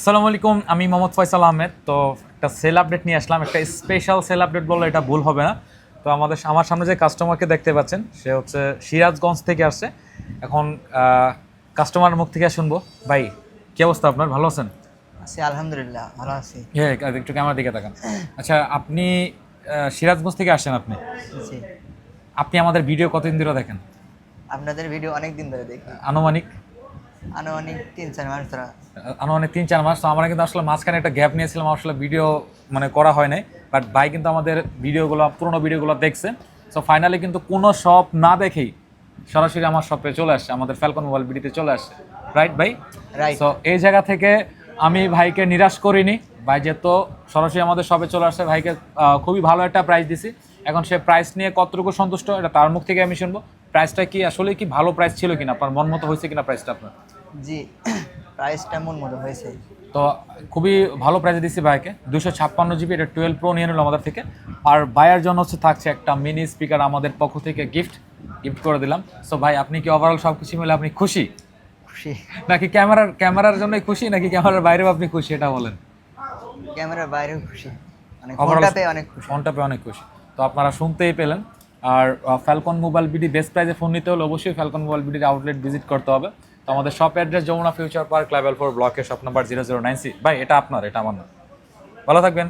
আসসালামু আলাইকুম, আমি মোহাম্মদ ফয়সাল আহমেদ। তো একটা সেল আপডেট নিয়ে আসলাম, একটা স্পেশাল সেল আপডেট বললে এটা ভুল হবে না। তো আমার সামনে যে কাস্টমারকে দেখতে পাচ্ছেন সে হচ্ছে সিরাজগঞ্জ থেকে আসছে। এখন কাস্টমার মুখ থেকে শুনবো। ভাই, কি অবস্থা আপনার? ভালো আছেন? আছি আলহামদুলিল্লাহ, ভালো আছি। হ্যাঁ, একটু ক্যামেরার দিকে তাকান। আচ্ছা, আপনি সিরাজগঞ্জ থেকে আসছেন। জি, আপনি আমাদের ভিডিও কতদিন ধরে দেখেন? আপনাদের ভিডিও অনেক দিন ধরে দেখি, আনুমানিক আনুমানিক 3-4 মাস ধরে। আনুমানিক 3-4 মাস। তো আমরা কিন্তু আসলে মাঝখানে একটা গ্যাপ নিয়েছিলাম, আসলে ভিডিও মানে করা হয় নাই। বাট ভাই কিন্তু আমাদের ভিডিওগুলো, পুরোনো ভিডিওগুলো দেখছে। সো ফাইনালি কিন্তু কোনো শপ না দেখেই সরাসরি আমার শপে চলে আসছে, আমাদের ফ্যালকন মোবাইল বিডিতে চলে আসছে। রাইট ভাই? রাইট। সো এই জায়গা থেকে আমি ভাইকে নিরাশ করিনি। ভাই যেহেতু সরাসরি আমাদের শপে চলে আসছে, ভাইকে খুবই ভালো একটা প্রাইস দিছি। এখন সে প্রাইস নিয়ে কতটুকু সন্তুষ্ট এটা তার মুখ থেকে আমি শুনবো। প্রাইসটা কি আসলে কি ভালো প্রাইস ছিল কিনা, আপনার মন মতো হয়েছে কিনা প্রাইসটা আপনার? জি, প্রাইসটা মন মতো হয়েছে। তো খুবই ভালো প্রাইসে দিচ্ছি ভাইকে। 256 জিবি, এটা 12 প্রো নিয়ে নিল আমাদের থেকে। আর ভাইয়ের জন্য থাকছে একটা মিনি স্পিকার আমাদের পক্ষ থেকে গিফট করে দিলাম। সো ভাই, আপনি কি ওভারঅল সব কিছু মিলে আপনি খুশি, খুশি। নাকি ক্যামেরার জন্যই খুশি, নাকি ক্যামেরার বাইরেও আপনি খুশি, এটা বলেন। ক্যামেরার বাইরেও খুশি, মানে ওভারঅল ফোনটা পেয়ে অনেক খুশি। ফোনটা পেয়ে অনেক খুশি। তো আপনারা শুনতেই পেলেন। আর ফ্যালকন মোবাইল বিডি বেস্ট প্রাইসে ফোন নিতে হলে অবশ্যই ফ্যালকন মোবাইল বিডির আউটলেট ভিজিট করতে হবে। তো আমাদের shop address Jamuna future park, level 4, ব্লকের শপ নাম্বার 009C। ভাই, এটা আপনার, এটা আমার না। ভালো থাকবেন।